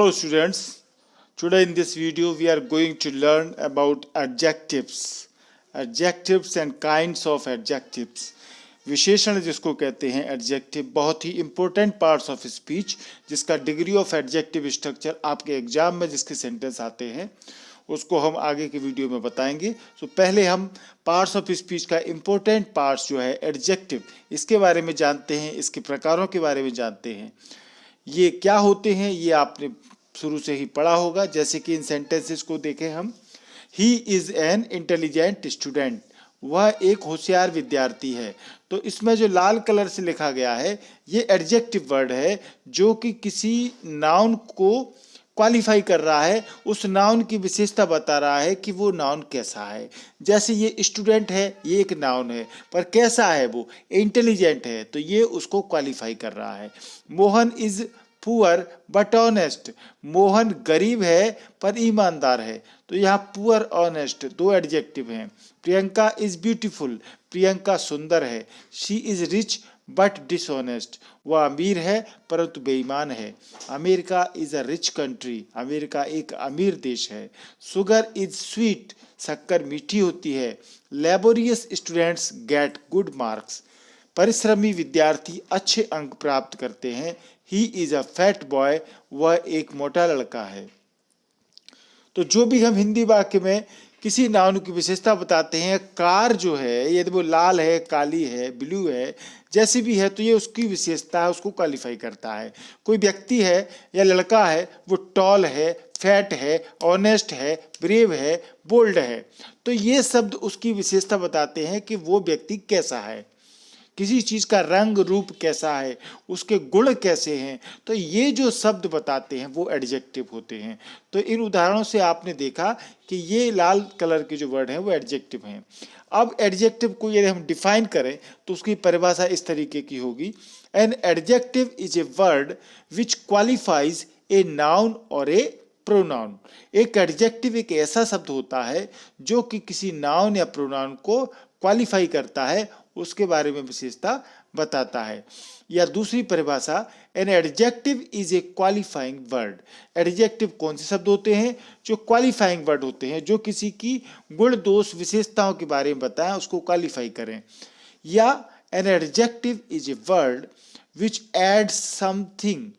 Hello students, today in this video we are going to learn about adjectives and kinds of adjectives. विशेषण जिसको कहते हैं adjective, बहुत ही important parts of speech, जिसका degree of adjective structure आपके exam में जिसके सेंटेंस आते हैं उसको हम आगे के वीडियो में बताएंगे। तो पहले हम पार्ट्स ऑफ स्पीच का इंपॉर्टेंट पार्ट्स जो है एडजेक्टिव, इसके बारे में जानते हैं, इसके प्रकारों के बारे में जानते हैं। ये क्या होते हैं ये आपने शुरू से ही पढ़ा होगा। जैसे कि इन सेंटेंसेस को देखें हम, he is an intelligent student, वह एक होशियार विद्यार्थी है। तो इसमें जो लाल कलर से लिखा गया है ये एडजेक्टिव वर्ड है जो कि किसी नाउन को क्वालिफाई कर रहा है, उस नाउन की विशेषता बता रहा है कि वो नाउन कैसा है। जैसे ये स्टूडेंट है, ये एक नाउन है, पर कैसा है वो, इंटेलिजेंट है, तो ये उसको क्वालिफाई कर रहा है। Mohan is poor but honest, Mohan गरीब है पर ईमानदार है, तो यहाँ पुअर ऑनेस्ट दो एडजेक्टिव हैं। प्रियंका इज ब्यूटीफुल, प्रियंका सुंदर है। She is rich but dishonest, वह अमीर है परंतु बेईमान है। America is a rich country, America एक अमीर देश है। शुगर इज स्वीट, शक्कर मीठी होती है। Laborious students get good marks, परिश्रमी विद्यार्थी अच्छे अंक प्राप्त करते हैं। He is a fat boy, वह एक मोटा लड़का है। तो जो भी हम हिंदी वाक्य में किसी नाउन की विशेषता बताते हैं, कार जो है यदि वो लाल है, काली है, ब्लू है, जैसी भी है, तो ये उसकी विशेषता है, उसको क्वालिफाई करता है। कोई व्यक्ति है या लड़का है, वो टॉल है, फैट है, ऑनेस्ट है, ब्रेव है, बोल्ड है, तो ये शब्द उसकी विशेषता बताते हैं कि वो व्यक्ति कैसा है, किसी चीज़ का रंग रूप कैसा है, उसके गुण कैसे हैं। तो ये जो शब्द बताते हैं वो एडजेक्टिव होते हैं। तो इन उदाहरणों से आपने देखा कि ये लाल कलर के जो वर्ड हैं वो एडजेक्टिव हैं। अब एडजेक्टिव को यदि हम डिफाइन करें तो उसकी परिभाषा इस तरीके की होगी, N adjective is a word which qualifies a noun और ए प्रोनाउन। एक एडजेक्टिव एक ऐसा शब्द होता है जो कि किसी नाउन या प्रोनाउन को क्वालिफाई करता है, उसके बारे में विशेषता बताता है। या दूसरी परिभाषा, N adjective is A qualifying word. Adjective कौन से शब्द होते हैं जो क्वालिफाइंग वर्ड होते हैं, जो किसी की गुण दोष विशेषताओं के बारे में बताएं, उसको क्वालिफाई करें। या an adjective is a word which adds something,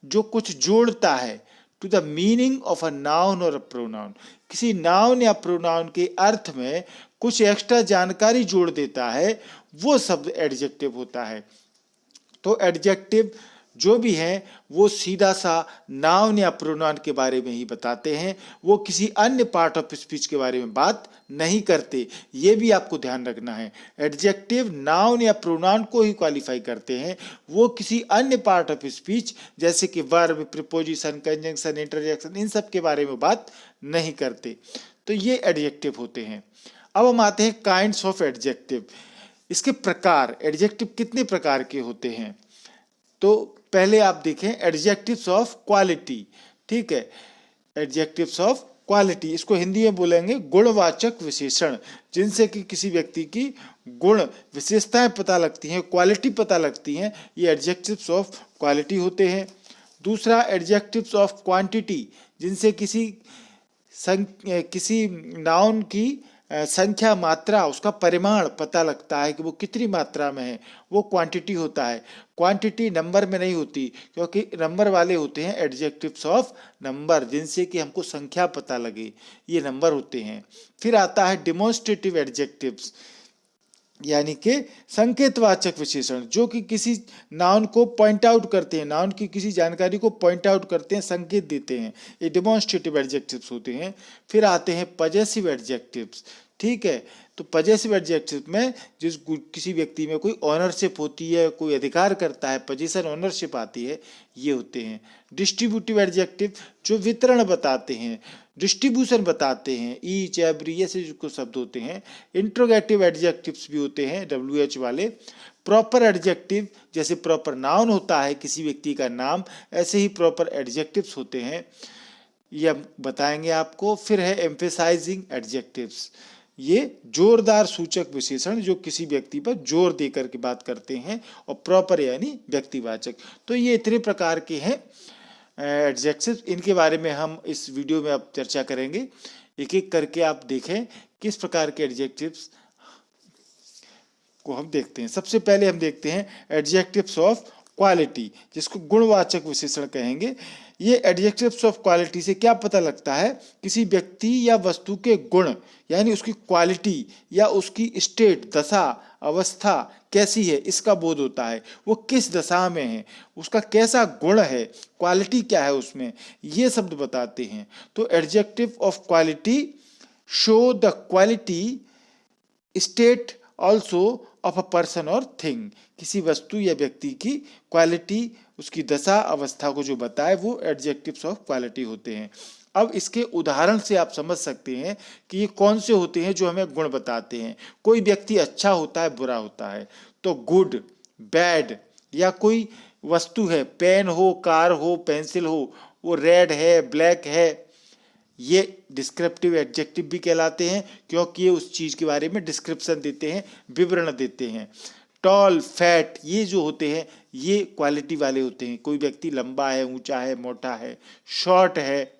जो कुछ जोड़ता है, to the meaning of a noun और अ प्रोनाउन, किसी नाउन या प्रोनाउन के अर्थ में कुछ एक्स्ट्रा जानकारी जोड़ देता है, वो शब्द एडजेक्टिव होता है। तो एडजेक्टिव जो भी हैं वो सीधा सा नाउन या प्रोनाउन के बारे में ही बताते हैं, वो किसी अन्य पार्ट ऑफ स्पीच के बारे में बात नहीं करते। ये भी आपको ध्यान रखना है, एडजेक्टिव नाउन या प्रोनाउन को ही क्वालिफाई करते हैं, वो किसी अन्य पार्ट ऑफ स्पीच जैसे कि वर्ब, प्रीपोजिशन, कंजंक्शन, इंटरजेक्शन, इन सब के बारे में बात नहीं करते। तो ये एडजेक्टिव होते हैं। अब हम आते हैं काइंड्स ऑफ एडजेक्टिव, इसके प्रकार। एडजेक्टिव कितने प्रकार के होते हैं? तो पहले आप देखें एडजेक्टिव्स ऑफ क्वालिटी, ठीक है, एडजेक्टिव्स ऑफ क्वालिटी, इसको हिंदी में बोलेंगे गुणवाचक विशेषण, जिनसे कि किसी व्यक्ति की गुण विशेषताएं पता लगती हैं, क्वालिटी पता लगती हैं, ये एडजेक्टिव्स ऑफ क्वालिटी होते हैं। दूसरा एडजेक्टिव्स ऑफ क्वांटिटी, जिनसे किसी नाउन की संख्या, मात्रा, उसका परिमाण पता लगता है कि वो कितनी मात्रा में है, वो क्वांटिटी होता है। क्वांटिटी नंबर में नहीं होती, क्योंकि नंबर वाले होते हैं एडजेक्टिव्स ऑफ नंबर, जिनसे कि हमको संख्या पता लगे, ये नंबर होते हैं। फिर आता है डिमॉन्स्ट्रेटिव एडजेक्टिव्स, यानी कि संकेतवाचक विशेषण, जो कि किसी नाउन को पॉइंट आउट करते हैं, नाउन की किसी जानकारी को पॉइंट आउट करते हैं, संकेत देते हैं, ये डिमॉन्स्ट्रेटिव एडजेक्टिव्स होते हैं। फिर आते हैं पजेसिव एडजेक्टिव्स, ठीक है। तो पजेसिव एडजेक्टिव में किसी व्यक्ति में कोई ऑनरशिप होती है, कोई अधिकार करता है, पोजीशन, ऑनरशिप आती है, ये होते हैं। डिस्ट्रीब्यूटिव एडजेक्टिव जो वितरण बताते हैं, डिस्ट्रीब्यूशन बताते हैं, ईच, एवरी, ऐसे जो शब्द होते हैं। इंट्रोगेटिव एडजेक्टिव्स भी होते हैं, WH वाले। प्रॉपर एडजेक्टिव, जैसे प्रॉपर नाउन होता है किसी व्यक्ति का नाम, ऐसे ही प्रॉपर एडजेक्टिव्स होते हैं, ये बताएंगे आपको। फिर है एम्फेसाइजिंग एडजेक्टिव्स, ये जोरदार सूचक विशेषण जो किसी व्यक्ति पर जोर देकर के बात करते हैं, और प्रॉपर यानी व्यक्तिवाचक। तो ये इतने प्रकार के हैं एडजेक्टिव्स, इनके बारे में हम इस वीडियो में अब चर्चा करेंगे। एक एक करके आप देखें किस प्रकार के एडजेक्टिव्स को हम देखते हैं। सबसे पहले हम देखते हैं एडजेक्टिव्स ऑफ क्वालिटी, जिसको गुणवाचक विशेषण कहेंगे। ये एडजेक्टिव्स ऑफ क्वालिटी से क्या पता लगता है? किसी व्यक्ति या वस्तु के गुण, यानी उसकी क्वालिटी या उसकी स्टेट, दशा, अवस्था कैसी है, इसका बोध होता है। वो किस दशा में है, उसका कैसा गुण है, क्वालिटी क्या है उसमें, ये शब्द बताते हैं। तो adjective of quality show the quality, state also of a person और थिंग। किसी वस्तु या व्यक्ति की क्वालिटी, उसकी दशा अवस्था को जो बताए, वो एडजेक्टिव्स ऑफ क्वालिटी होते हैं। अब इसके उदाहरण से आप समझ सकते हैं कि ये कौन से होते हैं जो हमें गुण बताते हैं। कोई व्यक्ति अच्छा होता है, बुरा होता है, तो गुड, बैड, या कोई वस्तु है, पेन हो, कार हो, पेंसिल हो, वो रेड है, ब्लैक है, ये डिस्क्रिप्टिव एडजेक्टिव भी कहलाते हैं, क्योंकि ये उस चीज के बारे में डिस्क्रिप्शन देते हैं, विवरण देते हैं। टॉल, फैट, ये जो होते हैं ये क्वालिटी वाले होते हैं। कोई व्यक्ति लंबा है, ऊंचा है, मोटा है, शॉर्ट है।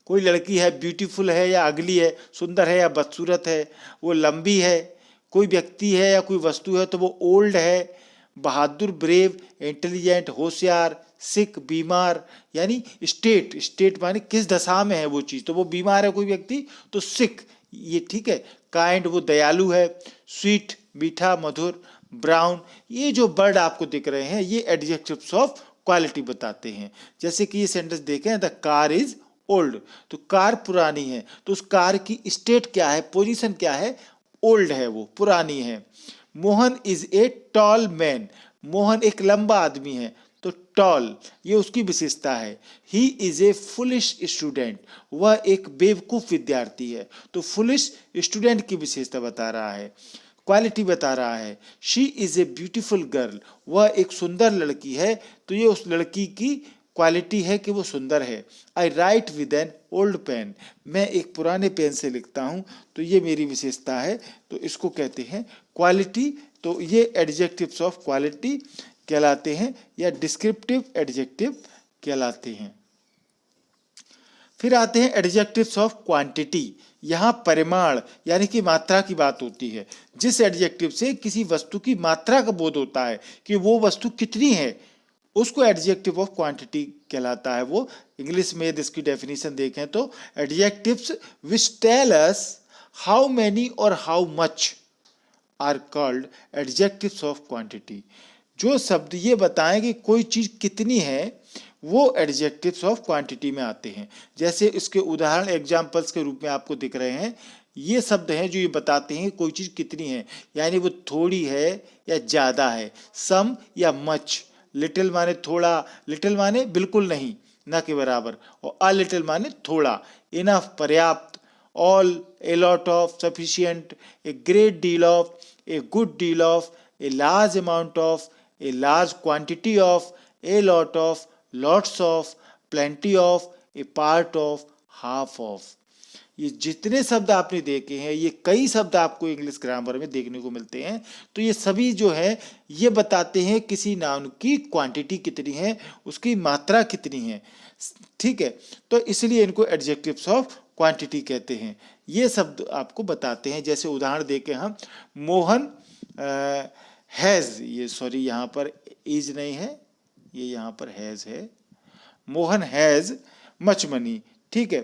कोई लड़की है, ब्यूटीफुल है या अगली है, सुंदर है या बदसूरत है, वो लंबी है। कोई व्यक्ति है या कोई वस्तु है तो वो ओल्ड है, बहादुर, ब्रेव, इंटेलिजेंट, होशियार, सिक, बीमार। यानी स्टेट, स्टेट माने किस दशा में है वो चीज, तो वो बीमार है कोई व्यक्ति तो सिक, ये ठीक है। काइंड, वो दयालु है। स्वीट, मीठा, मधुर। ब्राउन, ये जो वर्ड आपको दिख रहे हैं ये एडजेक्टिव्स ऑफ क्वालिटी बताते हैं। जैसे कि ये सेंटेंस देखें, द कार इज ओल्ड, तो कार पुरानी है, तो उस कार की स्टेट क्या है, पोजीशन क्या है, ओल्ड है, वो पुरानी है। Mohan is a tall man, Mohan एक लंबा आदमी है, तो टॉल ये उसकी विशेषता है। He is a foolish student, वह एक बेवकूफ विद्यार्थी है, तो फुलिश स्टूडेंट की विशेषता बता रहा है, क्वालिटी बता रहा है। She is a beautiful girl, वह एक सुंदर लड़की है, तो ये उस लड़की की क्वालिटी है कि वो सुंदर है। I write with an old pen, मैं एक पुराने पेन से लिखता हूँ, तो ये मेरी विशेषता है, तो इसको कहते हैं क्वालिटी। तो ये एडजेक्टिव्स ऑफ क्वालिटी कहलाते हैं या डिस्क्रिप्टिव एडजेक्टिव कहलाते हैं। फिर आते हैं एडजेक्टिव्स ऑफ क्वांटिटी। यहाँ परिमाण यानी कि मात्रा की बात होती है। जिस एडजेक्टिव से किसी वस्तु की मात्रा का बोध होता है कि वो वस्तु कितनी है, उसको एडजेक्टिव ऑफ क्वांटिटी कहलाता है। वो इंग्लिश में इसकी डेफिनेशन देखें तो adjectives which tell us how many और how much are called adjectives of quantity. जो शब्द ये बताएं कि कोई चीज कितनी है, वो एडजेक्टिव्स ऑफ क्वांटिटी में आते हैं। जैसे इसके उदाहरण एग्जाम्पल्स के रूप में आपको दिख रहे हैं, ये शब्द हैं जो ये बताते हैं कोई चीज कितनी है, यानी वो थोड़ी है या ज्यादा है। सम या मच, लिटिल माने थोड़ा, लिटिल माने बिल्कुल नहीं, ना के बराबर, और अ लिटिल माने थोड़ा। इनफ पर्याप्त, all, a lot of, sufficient, a great deal of, a good deal of, a large amount of, a large quantity of, a lot of, lots of, plenty of, A part of, half of. ये जितने शब्द आपने देखे हैं, ये कई शब्द आपको इंग्लिश ग्रामर में देखने को मिलते हैं, तो ये सभी जो है ये बताते हैं किसी नाउन की क्वांटिटी कितनी है, उसकी मात्रा कितनी है, ठीक है। तो इसलिए इनको एडजेक्टिव्स ऑफ क्वांटिटी कहते हैं। ये शब्द आपको बताते हैं। जैसे उदाहरण देके हम, मोहन हैज, ये सॉरी यहाँ पर इज नहीं है, ये यहाँ पर हैज है। मोहन हैज मच मनी, ठीक है।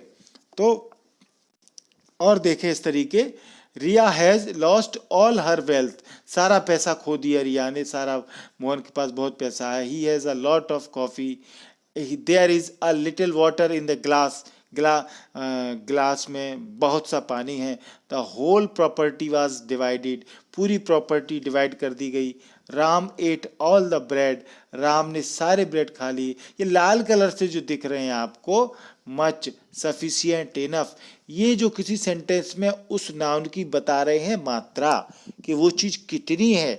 तो और देखें इस तरीके, Riya has lost all her wealth, सारा पैसा खो दिया रिया ने, सारा, मोहन के पास बहुत पैसा है। He has a lot of coffee, there is a little water in the glass, glass में बहुत सा पानी है। The whole property was divided, पूरी प्रॉपर्टी डिवाइड कर दी गई। Ram ate all the bread, Ram ने सारे ब्रेड खा लिए। ये लाल कलर से जो दिख रहे हैं आपको, मच, सफिशिएंट, इनफ, ये जो किसी सेंटेंस में उस नाउन की बता रहे हैं मात्रा कि वो चीज कितनी है।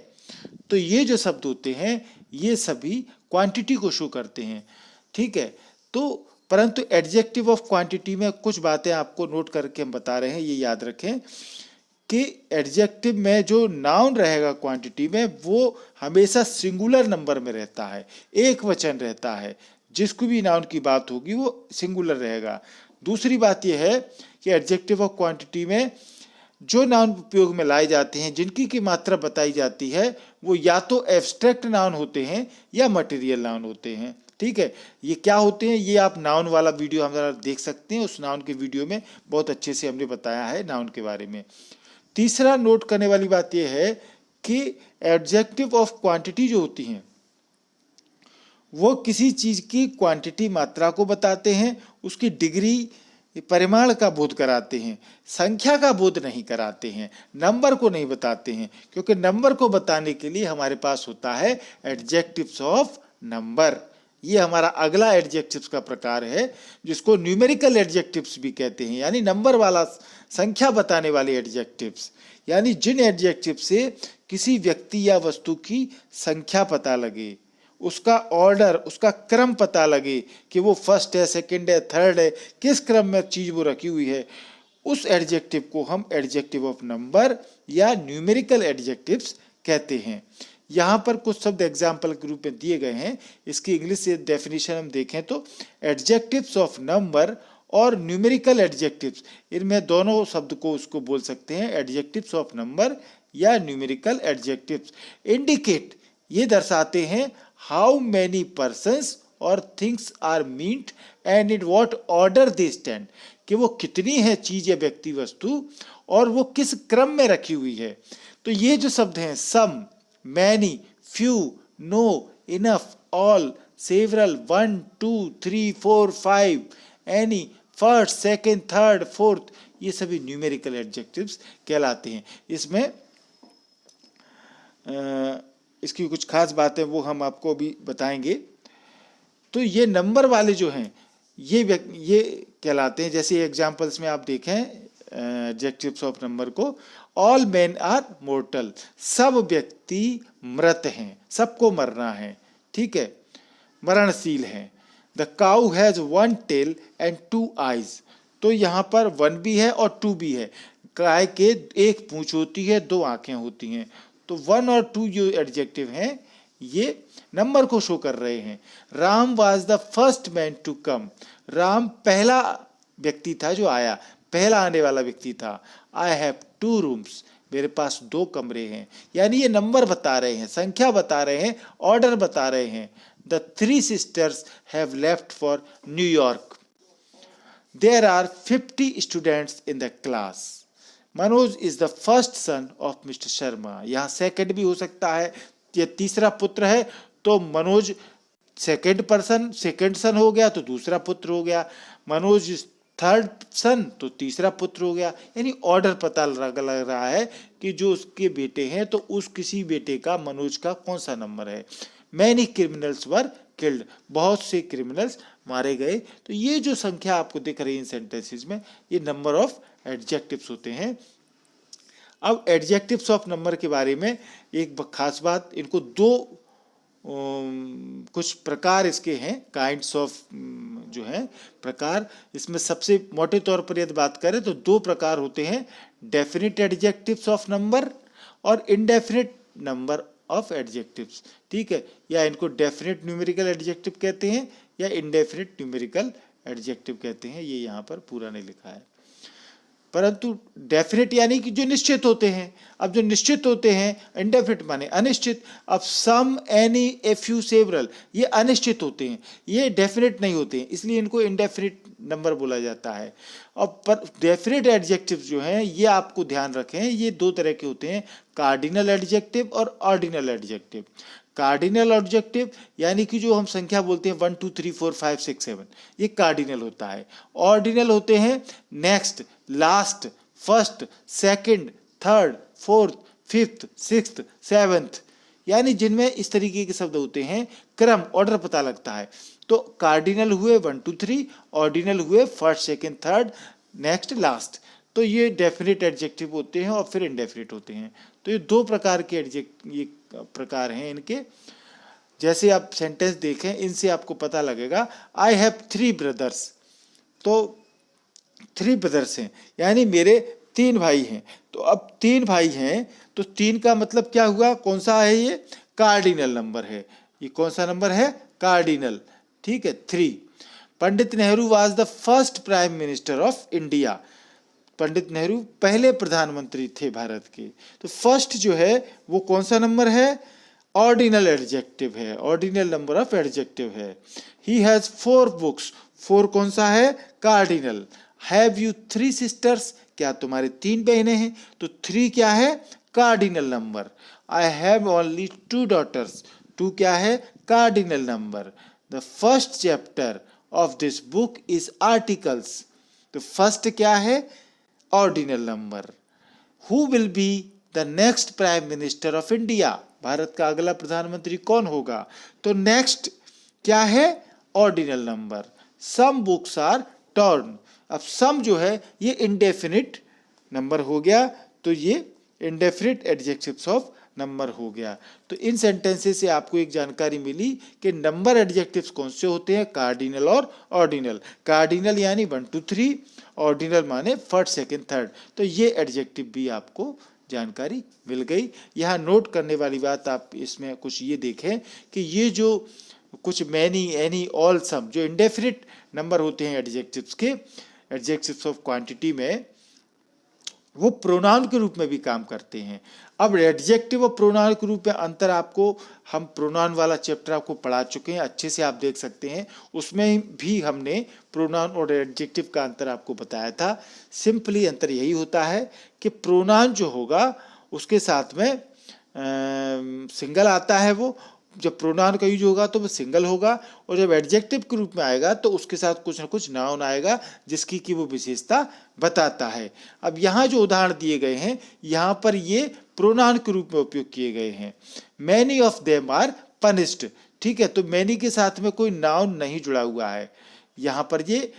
तो ये जो शब्द होते हैं ये सभी क्वांटिटी को शो करते हैं, ठीक है। तो परंतु एडजेक्टिव ऑफ क्वांटिटी में कुछ बातें आपको नोट करके हम बता रहे हैं, ये याद रखें कि एडजेक्टिव में जो नाउन रहेगा क्वांटिटी में, वो हमेशा सिंगुलर नंबर में रहता है, एक वचन रहता है। जिसको भी नाउन की बात होगी वो सिंगुलर रहेगा। दूसरी बात यह है कि एडजेक्टिव ऑफ क्वांटिटी में जो नाउन उपयोग में लाए जाते हैं, जिनकी की मात्रा बताई जाती है, वो या तो एब्स्ट्रैक्ट नाउन होते हैं या मटेरियल नाउन होते हैं। ठीक है, ये क्या होते हैं ये आप नाउन वाला वीडियो हमारा देख सकते हैं। उस नाउन के वीडियो में बहुत अच्छे से हमने बताया है नाउन के बारे में। तीसरा नोट करने वाली बात यह है कि एडजेक्टिव ऑफ क्वांटिटी जो होती हैं वो किसी चीज की क्वांटिटी मात्रा को बताते हैं, उसकी डिग्री परिमाण का बोध कराते हैं, संख्या का बोध नहीं कराते हैं, नंबर को नहीं बताते हैं, क्योंकि नंबर को बताने के लिए हमारे पास होता है एडजेक्टिव्स ऑफ नंबर। ये हमारा अगला एडजेक्टिव्स का प्रकार है जिसको न्यूमेरिकल एडजेक्टिव्स भी कहते हैं, यानी नंबर वाला, संख्या बताने वाले एडजेक्टिव्स। यानी जिन एडजेक्टिव से किसी व्यक्ति या वस्तु की संख्या पता लगे, उसका ऑर्डर, उसका क्रम पता लगे कि वो फर्स्ट है, सेकंड है, थर्ड है, किस क्रम में चीज वो रखी हुई है, उस एडजेक्टिव को हम एडजेक्टिव ऑफ नंबर या न्यूमेरिकल एडजेक्टिव्स कहते हैं। यहाँ पर कुछ शब्द एग्जाम्पल के रूप में दिए गए हैं। इसकी इंग्लिश से डेफिनेशन हम देखें तो एडजेक्टिव्स ऑफ नंबर और न्यूमेरिकल एडजेक्टिव्स, इनमें दोनों शब्द को उसको बोल सकते हैं एडजेक्टिव्स ऑफ नंबर या न्यूमेरिकल एडजेक्टिव्स। इंडिकेट, ये दर्शाते हैं हाउ मैनी पर्सन्स और things are meet and in what order they stand, कि वो कितनी है चीज या व्यक्ति वस्तु और वो किस क्रम में रखी हुई है। तो ये जो शब्द हैं some, many, few, no, enough, all, several, 1, 2, 3, 4, 5, any, first, second, third, fourth, ये सभी न्यूमेरिकल एडजेक्टिव्स कहलाते हैं। इसमें इसकी कुछ खास बातें वो हम आपको अभी बताएंगे। तो ये नंबर वाले जो हैं ये कहलाते हैं, जैसे एग्जांपल्स में आप देखें एडजेक्टिव्स ऑफ नंबर को, ऑल मैन आर मोर्टल, सब व्यक्ति मृत हैं, सबको मरना है, ठीक है, मरणशील हैं। The cow has 1 tail and 2 eyes, तो यहाँ पर 1 भी है और 2 भी है। गाय के 1 पूंछ होती है, 2 आंखें होती हैं। तो 1 और 2 जो एडजेक्टिव हैं ये नंबर को शो कर रहे हैं। Ram was the first man to come, Ram पहला व्यक्ति था जो आया, पहला आने वाला व्यक्ति था। आई हैव 2 रूम्स, मेरे पास 2 कमरे हैं। यानी ये नंबर बता रहे हैं, संख्या बता रहे हैं, ऑर्डर बता रहे हैं। The 3 sisters have left for New York. There are 50 students in the class. Manoj is the first son of mister Sharma, यहाँ सेकंड भी हो सकता है, ये तीसरा पुत्र है तो मनोज सेकंड सन हो गया तो दूसरा पुत्र हो गया, मनोज थर्ड सन तो तीसरा पुत्र हो गया। यानी ऑर्डर पता लग रहा है कि जो उसके बेटे हैं तो उस किसी बेटे का, मनोज का कौन सा नंबर है। मैनी क्रिमिनल्स वर किल्ड, बहुत से क्रिमिनल्स मारे गए। तो ये जो संख्या आपको दिख रही है इन सेंटेंसेस में, ये नंबर ऑफ एडजेक्टिव्स होते हैं। अब एडजेक्टिव्स ऑफ नंबर के बारे में एक खास बात, इनको 2 कुछ प्रकार इसके हैं, काइंड्स ऑफ जो हैं प्रकार। इसमें सबसे मोटे तौर पर यदि बात करें तो 2 प्रकार होते हैं, डेफिनिट एडजेक्टिव्स ऑफ नंबर और इनडेफिनिट नंबर ऑफ एडजेक्टिव्स, ठीक है। या इनको डेफिनिट न्यूमेरिकल एडजेक्टिव कहते हैं या इनडेफिनिट न्यूमेरिकल एडजेक्टिव कहते हैं। ये यहाँ पर पूरा नहीं लिखा है, परंतु डेफिनेट यानी कि जो निश्चित होते हैं। अब जो निश्चित होते हैं, इंडेफिनिट माने अनिश्चित। अब सम, एनी, ए फ्यू, सेवरल, ये अनिश्चित होते हैं, ये डेफिनेट नहीं होते हैं, इसलिए इनको इंडेफिनिट नंबर बोला जाता है। और पर डेफिनेट एडजेक्टिव जो हैं ये आपको ध्यान रखें, ये 2 तरह के होते हैं, कार्डिनल एडजेक्टिव और ऑर्डिनल एडजेक्टिव। कार्डिनल एडजेक्टिव यानी कि जो हम संख्या बोलते हैं 1 2 3 4 5 6 7, ये कार्डिनल होता है। ऑर्डिनल होते हैं next, last, first, second, third, fourth, fifth, sixth, seventh, यानी जिनमें इस तरीके के शब्द होते हैं, क्रम, ऑर्डर पता लगता है। तो कार्डिनल हुए 1 2 3, ऑर्डिनल हुए first, second, third, next, last. तो ये डेफिनेट एडजेक्टिव होते हैं और फिर इनडेफिनिट होते हैं। तो ये 2 प्रकार के ये प्रकार हैं इनके। जैसे आप सेंटेंस देखें, इनसे आपको पता लगेगा। आई हैव 3 ब्रदर्स, तो 3 ब्रदर्स हैं, यानी मेरे 3 भाई हैं। तो अब 3 भाई हैं तो 3 का मतलब क्या हुआ, कौन सा है, ये कार्डिनल नंबर है। ये कौन सा नंबर है, कार्डिनल। ठीक है। 3, Pandit Nehru was the first prime minister of India. Pandit Nehru पहले प्रधानमंत्री थे भारत के। तो फर्स्ट जो है वो कौन सा नंबर है? ऑर्डिनल एडजेक्टिव है, ऑर्डिनल नंबर ऑफ एडजेक्टिव है। ही हैज 4 बुक्स, 4 कौन सा है? कार्डिनल। हैव यू 3 सिस्टर्स, क्या तुम्हारे 3 बहनें हैं? तो 3 क्या है? Cardinal number. I have only 2 daughters, 2 क्या है? Cardinal number. The first chapter of this book is articles. तो फर्स्ट क्या है? Ordinal number. Who will be the next prime minister of India, Bharat का अगला प्रधानमंत्री कौन होगा? तो नेक्स्ट क्या है? Ordinal number. Some books are torn, अब सम जो है ये इंडेफिनिट नंबर हो गया, तो ये इंडेफिनिट एडजेक्टिव्स ऑफ नंबर हो गया। तो इन सेंटेंसेस से आपको एक जानकारी मिली कि नंबर एडजेक्टिव्स कौन से होते हैं? कार्डिनल और ऑर्डिनल। कार्डिनल यानी 1 2 3, ऑर्डिनल माने फर्स्ट सेकंड थर्ड। तो ये एडजेक्टिव भी आपको जानकारी मिल गई। यहाँ नोट करने वाली बात आप इसमें कुछ ये देखें कि ये जो कुछ मैनी, एनी, ऑल, सम जो इंडेफिनिट नंबर होते हैं एडजेक्टिव्स के, एडजेक्टिव्स ऑफ क्वांटिटी में, वो प्रोनाउन के रूप में भी काम करते हैं। अब एडजेक्टिव और प्रोनाउन के रूप में अंतर आपको, हम प्रोनाउन वाला चैप्टर आपको पढ़ा चुके हैं, अच्छे से आप देख सकते हैं। उसमें भी हमने प्रोनाउन और एडजेक्टिव का अंतर आपको बताया था। सिंपली अंतर यही होता है कि प्रोनाउन जो होगा उसके साथ में सिंगल आता है, वो जब प्रोनाउन का यूज होगा तो वो सिंगल होगा, और जब एडजेक्टिव के रूप में आएगा तो उसके साथ कुछ ना कुछ नाउन आएगा जिसकी कि वो विशेषता बताता है। अब यहाँ जो उदाहरण दिए गए हैं, यहाँ पर ये प्रोनाउन के रूप में उपयोग किए गए हैं। Many of them are punished, ठीक है। तो मैनी के साथ में कोई नाउन नहीं जुड़ा हुआ है, यहाँ पर ये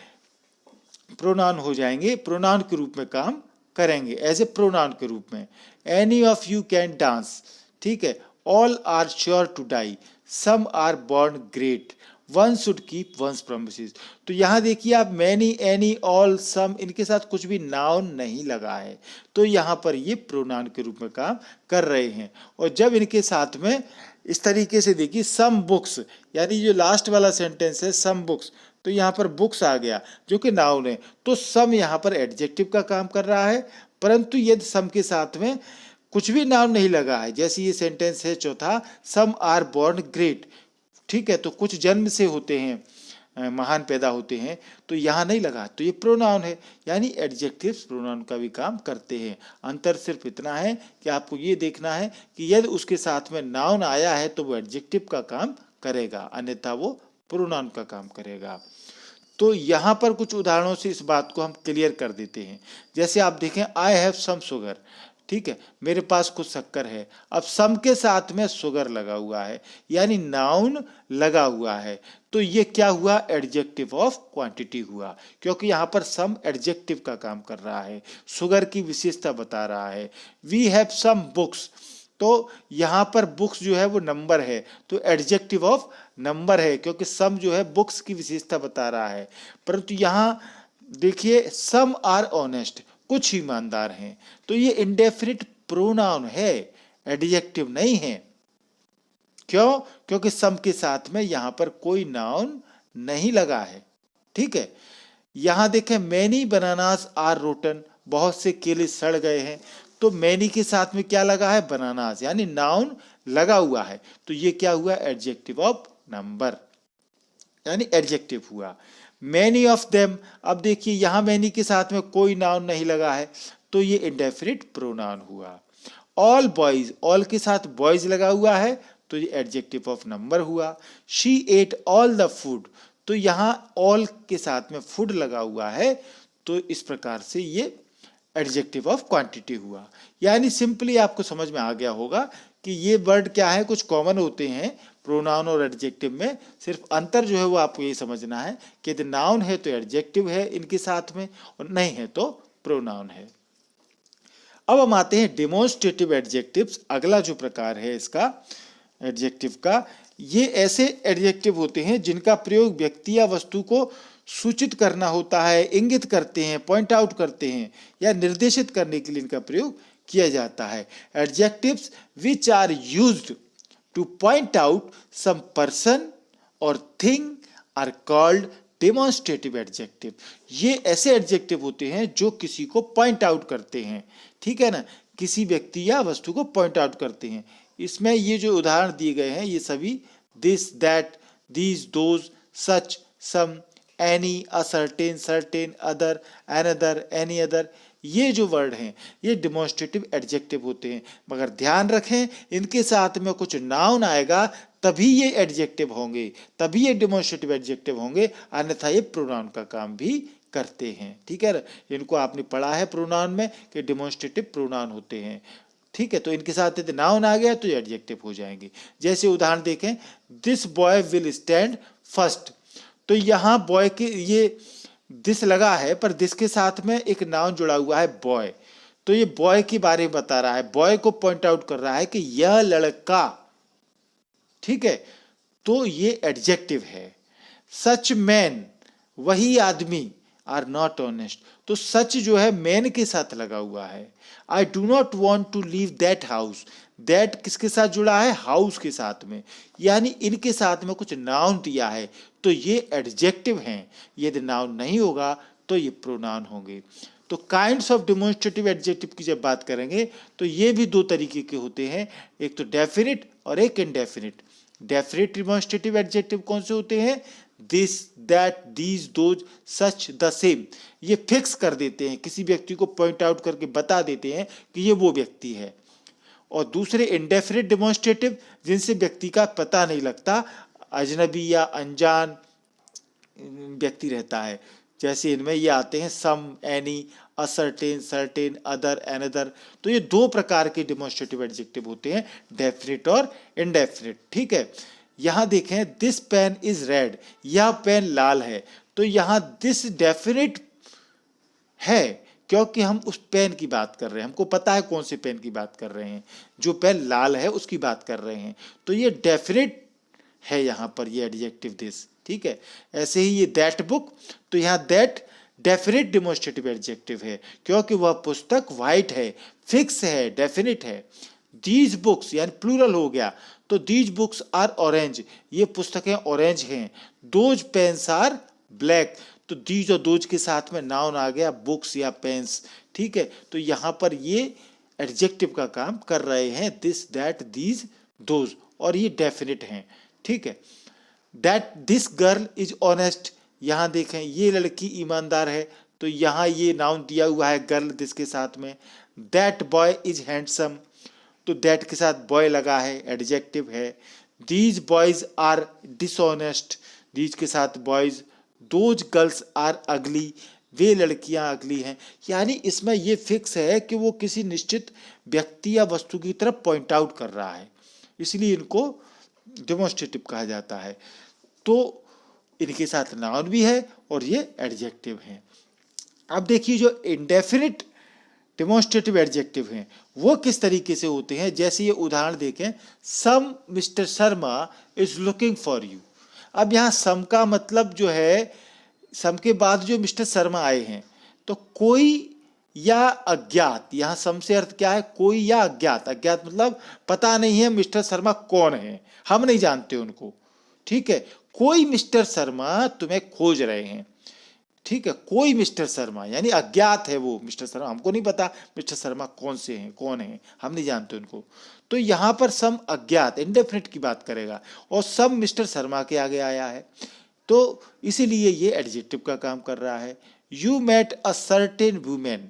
प्रोनाउन हो जाएंगे, प्रोनाउन के रूप में काम करेंगे, एज ए प्रोनाउन के रूप में। Any of you can dance, ठीक है। All are sure to die, some are born great, one should keep one's promises. तो यहाँ देखिए आप, मैनी, एनी, ऑल, सम, इनके साथ कुछ भी नाउन नहीं लगा है, तो यहाँ पर ये प्रोनाउन के रूप में काम कर रहे हैं। और जब इनके साथ में इस तरीके से देखिए, सम बुक्स, यानी जो लास्ट वाला सेंटेंस है सम बुक्स, तो यहाँ पर बुक्स आ गया जो कि नाउन है, तो सम यहाँ पर एडजेक्टिव का काम कर रहा है। परंतु यदि सम के साथ में कुछ भी नाउन नहीं लगा है, जैसे ये सेंटेंस है चौथा, सम आर बॉर्न ग्रेट, ठीक है, तो कुछ जन्म से होते हैं, महान पैदा होते हैं, तो यहाँ नहीं लगा, तो ये प्रोनाउन है। यानी एडजेक्टिव्स प्रोनाउन का भी काम करते हैं। अंतर सिर्फ इतना है कि आपको ये देखना है कि यदि उसके साथ में नाउन आया है तो वो एडजेक्टिव का काम करेगा, अन्यथा वो प्रोनाउन का काम करेगा। तो यहाँ पर कुछ उदाहरणों से इस बात को हम क्लियर कर देते हैं। जैसे आप देखें, आई हैव सम शुगर, ठीक है, मेरे पास कुछ शक्कर है। अब सम के साथ में शुगर लगा हुआ है, यानी नाउन लगा हुआ है, तो ये क्या हुआ? एडजेक्टिव ऑफ क्वांटिटी हुआ, क्योंकि यहाँ पर सम एडजेक्टिव का काम कर रहा है, शुगर की विशेषता बता रहा है। वी हैव सम बुक्स, तो यहाँ पर बुक्स जो है वो नंबर है, तो एडजेक्टिव ऑफ नंबर है, क्योंकि सम जो है बुक्स की विशेषता बता रहा है। परंतु यहाँ देखिए, सम आर ऑनेस्ट, कुछ ईमानदार हैं, तो ये इंडेफिनिट प्रोनाउन है, एडजेक्टिव नहीं है। क्यों? क्योंकि सम के साथ में यहाँ पर कोई नाउन नहीं लगा है, ठीक है। यहाँ देखें, मैनी बनानास आर रोटन, बहुत से केले सड़ गए हैं, तो मैनी के साथ में क्या लगा है? बनानास, यानी नाउन लगा हुआ है, तो ये क्या हुआ? एडजेक्टिव ऑफ नंबर, यानी एडजेक्टिव हुआ। मैनी ऑफ देम, अब देखिए यहाँ मैनी के साथ में कोई नाउन नहीं लगा है, तो ये इंडेफिनिट प्रोनाउन हुआ। ऑल बॉयज, ऑल के साथ बॉयज लगा हुआ है, तो ये एडजेक्टिव ऑफ नंबर हुआ। She eight all the food, तो यहाँ ऑल के साथ में फूड लगा हुआ है, तो इस प्रकार से ये एडजेक्टिव ऑफ क्वांटिटी हुआ। यानी सिंपली आपको समझ में आ गया होगा कि ये वर्ड क्या है, कुछ कॉमन होते हैं प्रोनाउन और एडजेक्टिव में, सिर्फ अंतर जो है वो आपको ये समझना है कि यदि नाउन है तो एडजेक्टिव है इनके साथ में, और नहीं है तो प्रोनाउन है। अब हम आते हैं डेमोन्स्ट्रेटिव एडजेक्टिव्स। अगला जो प्रकार है इसका एडजेक्टिव का, ये ऐसे एडजेक्टिव होते हैं जिनका प्रयोग व्यक्ति या वस्तु को सूचित करना होता है, इंगित करते हैं, पॉइंट आउट करते हैं, या निर्देशित करने के लिए इनका प्रयोग किया जाता है। Adjectives which are used to point out some person और thing are called demonstrative adjective. ये ऐसे एडजेक्टिव होते हैं जो किसी को पॉइंट आउट करते हैं, ठीक है ना, किसी व्यक्ति या वस्तु को पॉइंट आउट करते हैं। इसमें ये जो उदाहरण दिए गए हैं ये सभी this, that, these, those, such, some, any, a certain, certain, other, another, any other, ये जो वर्ड हैं ये डिमॉन्स्ट्रेटिव एडजेक्टिव होते हैं। मगर ध्यान रखें इनके साथ में कुछ नाउन आएगा तभी ये एडजेक्टिव होंगे, तभी ये डिमॉन्स्ट्रेटिव एडजेक्टिव होंगे, अन्यथा ये प्रोनाउन का काम भी करते हैं, ठीक है। इनको आपने पढ़ा है प्रोनाउन में कि डिमॉन्स्ट्रेटिव प्रोनाउन होते हैं, ठीक है। तो इनके साथ यदि नाउन आ गया तो ये एडजेक्टिव हो जाएंगे। जैसे उदाहरण देखें, this boy will stand first, तो यहाँ बॉय के ये दिस लगा है पर दिस के साथ में एक नाउन जुड़ा हुआ है बॉय, तो ये बॉय के बारे में बता रहा है, बॉय को पॉइंट आउट कर रहा है कि यह लड़का, ठीक है, तो ये एडजेक्टिव है। सच मैन, वही आदमी, आर नॉट ऑनेस्ट, तो सच जो है मैन के साथ लगा हुआ है। I do not want to leave that house, that किसके साथ जुड़ा है, हाउस के साथ में, यानी इनके साथ में कुछ नाउन दिया है तो ये एडजेक्टिव हैं। यदि नाउन नहीं होगा तो ये प्रोनाउन होंगे। तो काइंड्स ऑफ डिमॉन्स्ट्रेटिव एडजेक्टिव की जब बात करेंगे तो ये भी दो तरीके के होते हैं, एक तो डेफिनिट और एक इनडेफिनिट। डेफिनिट डिमॉन्स्ट्रेटिव एडजेक्टिव कौन से होते हैं, this, that, these, those, such, the same, ये फिक्स कर देते हैं, किसी व्यक्ति को पॉइंट आउट करके बता देते हैं कि ये वो व्यक्ति है। और दूसरे इंडेफिनिट डिमॉन्स्ट्रेटिव जिनसे व्यक्ति का पता नहीं लगता, अजनबी या अनजान व्यक्ति रहता है, जैसे इनमें ये आते हैं some, any, a certain, certain, other, another, तो ये दो प्रकार के डिमॉन्स्ट्रेटिव एडजेक्टिव होते हैं, डेफिनिट और इनडेफिनिट, ठीक है। यहाँ देखें, दिस पेन इज रेड, यह पेन लाल है, तो यहाँ दिस डेफिनिट है क्योंकि हम उस पेन की बात कर रहे हैं, हमको पता है कौन से पेन की बात कर रहे हैं, जो पेन लाल है उसकी बात कर रहे हैं, तो ये डेफिनिट है यहाँ पर ये एडजेक्टिव दिस, ठीक है। ऐसे ही ये दैट बुक, तो यहाँ दैट डेफिनिट डिमॉन्स्ट्रेटिव एडजेक्टिव है क्योंकि वह पुस्तक वाइट है, फिक्स है, डेफिनिट है। दीज बुक्स यानी प्लूरल हो गया, तो दीज बुक्स आर ऑरेंज, ये पुस्तकें ऑरेंज हैं। दोज पेन्स आर ब्लैक, तो दीज और दोज के साथ में नाउन आ गया बुक्स या पेन्स, ठीक है। तो यहाँ पर ये एडजेक्टिव का काम कर रहे हैं, दिस, दैट, दीज, दोज, और ये डेफिनिट हैं, ठीक है। That this girl is honest, यहाँ देखें ये लड़की ईमानदार है, तो यहाँ ये नाउन दिया हुआ है गर्ल दिस के साथ में। दैट बॉय इज हैंडसम, तो दैट के साथ बॉय लगा है, एडजेक्टिव है। These boys are dishonest, these के साथ boys. Those girls are ugly, वे लड़कियां अगली हैं, यानी इसमें ये फिक्स है कि वो किसी निश्चित व्यक्ति या वस्तु की तरफ पॉइंट आउट कर रहा है, इसलिए इनको डेमोन्स्ट्रेटिव कहा जाता है। तो इनके साथ नाउन भी है और ये एडजेक्टिव हैं। अब देखिए जो इंडेफिनिट डेमोन्स्ट्रेटिव एडजेक्टिव हैं वो किस तरीके से होते हैं, जैसे ये उदाहरण देखें, some mister Sharma is looking for you. अब यहाँ सम का मतलब जो है, सम के बाद जो मिस्टर शर्मा आए हैं, तो कोई या अज्ञात, यहाँ सम से अर्थ क्या है, कोई या अज्ञात। अज्ञात मतलब पता नहीं है मिस्टर शर्मा कौन है, हम नहीं जानते उनको, ठीक है। कोई मिस्टर शर्मा तुम्हें खोज रहे हैं, ठीक है। कोई मिस्टर शर्मा यानी अज्ञात है वो मिस्टर शर्मा, हमको नहीं पता मिस्टर शर्मा कौन से हैं, कौन है, हम नहीं जानते उनको। तो यहाँ पर सम अज्ञात इंडेफिनिट की बात करेगा और सम मिस्टर शर्मा के आगे आया है, तो इसीलिए ये एडजेक्टिव का काम कर रहा है। You met a certain women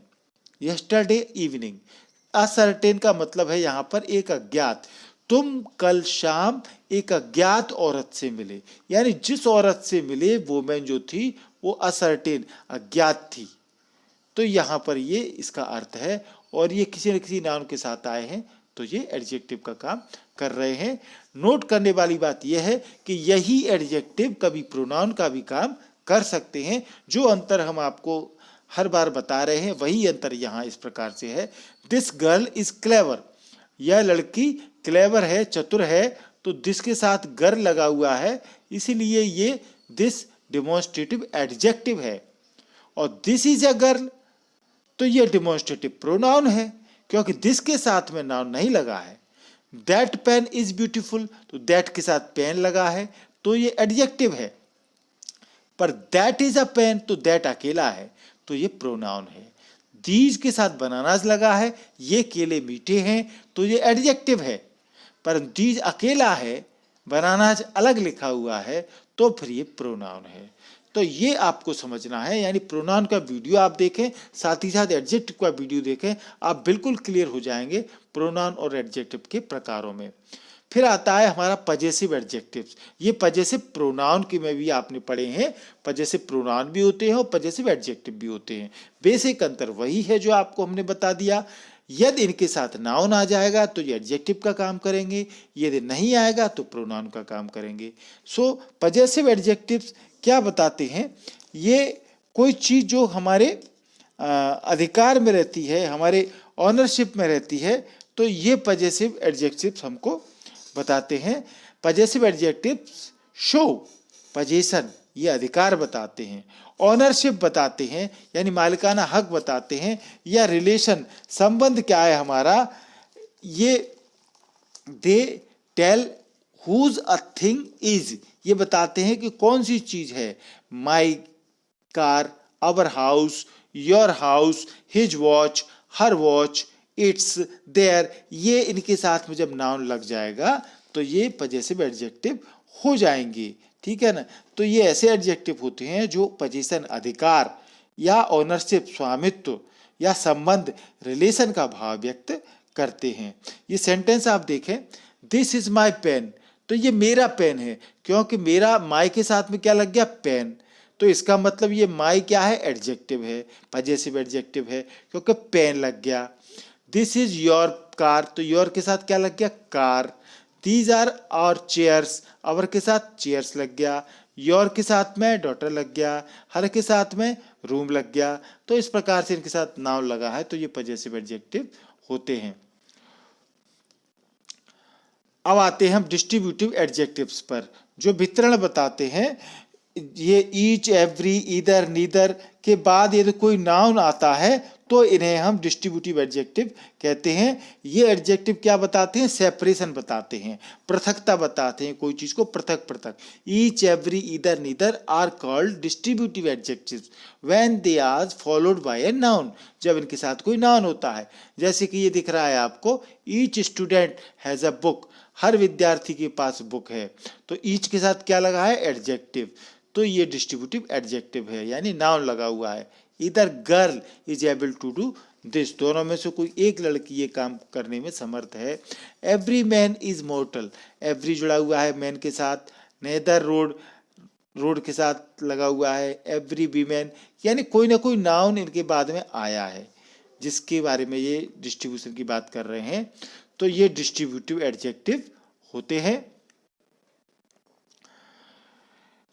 yesterday evening, a certain का मतलब है यहाँ पर एक अज्ञात, तुम कल शाम एक अज्ञात औरत से मिले, यानी जिस औरत से मिले वुमेन जो थी वो असर्टेन अज्ञात थी, तो यहाँ पर ये इसका अर्थ है। और ये किसी न किसी नाउन के साथ आए हैं तो ये एडजेक्टिव का काम कर रहे हैं। नोट करने वाली बात यह है कि यही एडजेक्टिव कभी प्रोनाउन का भी काम कर सकते हैं। जो अंतर हम आपको हर बार बता रहे हैं वही अंतर यहाँ इस प्रकार से है। दिस गर्ल इज क्लेवर, यह लड़की क्लेवर है, चतुर है, तो दिस के साथ गर्ल लगा हुआ है, इसीलिए ये दिस डिमॉन्स्ट्रेटिव एडजेक्टिव है। और दिस इज अ गर्ल, तो ये डिमॉन्स्ट्रेटिव प्रोनाउन है क्योंकि दिस के साथ में नाउन नहीं लगा है। दैट पेन इज ब्यूटीफुल, तो दैट के साथ पेन लगा है, तो ये एडजेक्टिव है। पर दैट इज अ पेन, तो दैट अकेला है, तो ये प्रोनाउन है। दीज के साथ बनानास लगा है, ये केले मीठे हैं, तो ये एडजेक्टिव है। पर दीज अकेला है, बनानास अलग लिखा हुआ है, तो फिर ये प्रोनाउन है। तो ये आपको समझना है, यानी प्रोनाउन का वीडियो आप देखें, साथ ही साथ एडजेक्टिव का वीडियो देखें, आप बिल्कुल क्लियर हो जाएंगे प्रोनाउन और एडजेक्टिव के प्रकारों में। फिर आता है हमारा पजेसिव एडजेक्टिव्स। ये पजेसिव प्रोनाउन की में भी आपने पढ़े हैं, पजेसिव प्रोनाउन भी होते हैं और पजेसिव एडजेक्टिव भी होते हैं। बेसिक अंतर वही है जो आपको हमने बता दिया। यदि इनके साथ नाउन आ जाएगा तो ये एडजेक्टिव का काम करेंगे, यदि नहीं आएगा तो प्रोनाउन का काम करेंगे। सो पजेसिव एडजेक्टिव्स क्या बताते हैं, ये कोई चीज जो हमारे अधिकार में रहती है, हमारे ऑनरशिप में रहती है, तो ये पजेसिव एडजेक्टिव्स हमको बताते हैं। पजेसिव एडजेक्टिव्स शो पजेशन, ये अधिकार बताते हैं, ऑनरशिप बताते हैं यानी मालिकाना हक बताते हैं, या रिलेशन संबंध क्या है हमारा, ये they tell whose a thing is, ये बताते हैं कि कौन सी चीज है। My car, our house, your house, his watch, her watch, its, their, ये इनके साथ में जब नाउन लग जाएगा तो ये पजेसिव एडजेक्टिव हो जाएंगे। ठीक है ना। तो ये ऐसे एडजेक्टिव होते हैं जो पोजीशन, अधिकार या ओनरशिप, स्वामित्व या संबंध, रिलेशन का भाव व्यक्त करते हैं। ये सेंटेंस आप देखें, दिस इज माई पेन, तो ये मेरा पेन है, क्योंकि मेरा माई के साथ में क्या लग गया, पेन, तो इसका मतलब ये माई क्या है, एडजेक्टिव है, पजेसिव एडजेक्टिव है, क्योंकि पेन लग गया। दिस इज योर कार, तो योर के साथ क्या लग गया, car. These are our chairs, our के साथ चेयर्स लग गया, योर के साथ में डॉटर लग गया, हर के साथ में रूम लग गया। तो इस प्रकार से इनके साथ नाउन लगा है, तो ये पजेसिव एडजेक्टिव होते हैं। अब आते हैं हम डिस्ट्रीब्यूटिव एडजेक्टिव्स पर, जो वितरण बताते हैं। ये ईच, एवरी, ईदर, नीदर के बाद यदि कोई नाउन आता है तो इन्हें हम डिस्ट्रीब्यूटिव एडजेक्टिव कहते हैं। ये एडजेक्टिव क्या बताते हैं, सेपरेशन बताते हैं, पृथकता बताते हैं, कोई चीज को पृथक पृथक। Each, every, either, neither are called distributive adjectives when they are followed by a noun, जब इनके साथ कोई नाउन होता है। जैसे कि ये दिख रहा है आपको, each student has a book, हर विद्यार्थी के पास बुक है, तो ईच के साथ क्या लगा है, एडजेक्टिव, तो ये डिस्ट्रीब्यूटिव एडजेक्टिव है, यानी नाउन लगा हुआ है। Either girl is able to do this, दोनों में से कोई एक लड़की ये काम करने में समर्थ है। Every man is mortar, every जुड़ा हुआ है मैन के साथ, नेदर रोड, रोड के साथ लगा हुआ है, एवरी वीमेन, यानी कोई ना कोई नाउन इनके बाद में आया है जिसके बारे में ये डिस्ट्रीब्यूशन की बात कर रहे हैं। तो ये डिस्ट्रीब्यूटिव एडजेक्टिव होते हैं।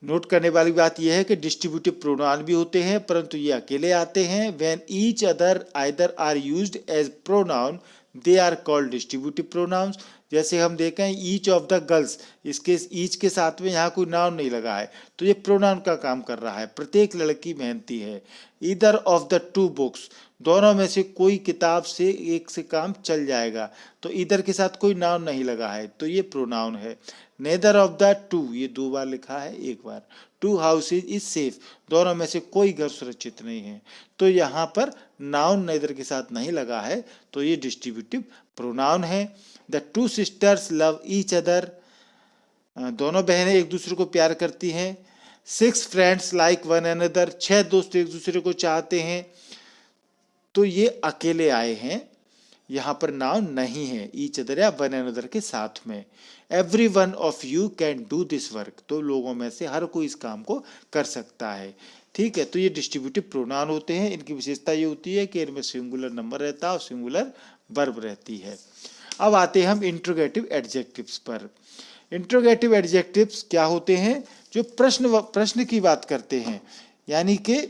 नोट करने वाली बात यह है कि डिस्ट्रीब्यूटिव प्रोनाउन भी होते हैं, परंतु ये अकेले आते हैं। When each other either are used as pronoun they are called distributive pronouns. जैसे हम देखें ईच ऑफ द गर्ल्स, इसके ईच के साथ में यहाँ कोई नाउन नहीं लगा है, तो ये प्रोनाउन का काम कर रहा है, प्रत्येक लड़की मेहनती है। Either of the two books, दोनों में से कोई किताब से एक से काम चल जाएगा, तो इधर के साथ कोई नाउन नहीं लगा है, तो ये प्रोनाउन है। नेदर ऑफ द टू, ये दो बार लिखा है, एक बार। टू हाउसेज इज सेफ, दोनों में से कोई घर सुरक्षित नहीं है, तो यहाँ पर नाउन नेदर के साथ नहीं लगा है, तो ये डिस्ट्रीब्यूटिव प्रोनाउन है। The two sisters love each other, दोनों बहनें एक दूसरे को प्यार करती हैं। 6 फ्रेंड्स लाइक वन अनदर, 6 दोस्त एक दूसरे को चाहते हैं, तो ये अकेले आए हैं, यहाँ पर नाउन नहीं है, ईच अदर या वन अनदर के साथ में। Every one of you can do this work, तो लोगों में से हर कोई इस काम को कर सकता है। ठीक है, तो ये डिस्ट्रीब्यूटिव प्रोनाउन होते हैं। इनकी विशेषता ये होती है कि इनमें सिंगुलर नंबर रहता है और सिंगुलर वर्ब रहती है। अब आते हैं हम इंट्रोगेटिव एडजेक्टिव्स पर। इंट्रोगेटिव एडजेक्टिव्स क्या होते हैं, जो प्रश्न की बात करते हैं, यानी कि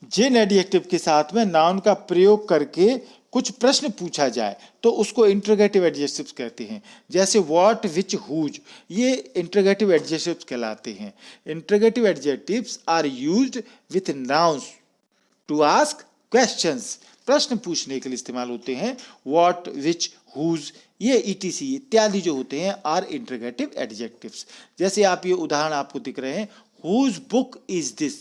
जिन एडजेक्टिव के साथ में नाउन का प्रयोग करके कुछ प्रश्न पूछा जाए तो उसको इंट्रोगेटिव एडजेक्टिव्स कहते हैं। जैसे व्हाट, विच, हुज, ये इंट्रोगेटिव एडजेक्टिव्स कहलाते हैं। Interrogative adjectives are used with nouns to ask questions, प्रश्न पूछने के लिए इस्तेमाल होते हैं। व्हाट, विच, हुज, ये ईटीसी इत्यादि जो होते हैं आर इंट्रोगेटिव एडजेक्टिव्स। जैसे आप ये उदाहरण आपको दिख रहे हैं, हुज बुक इज दिस,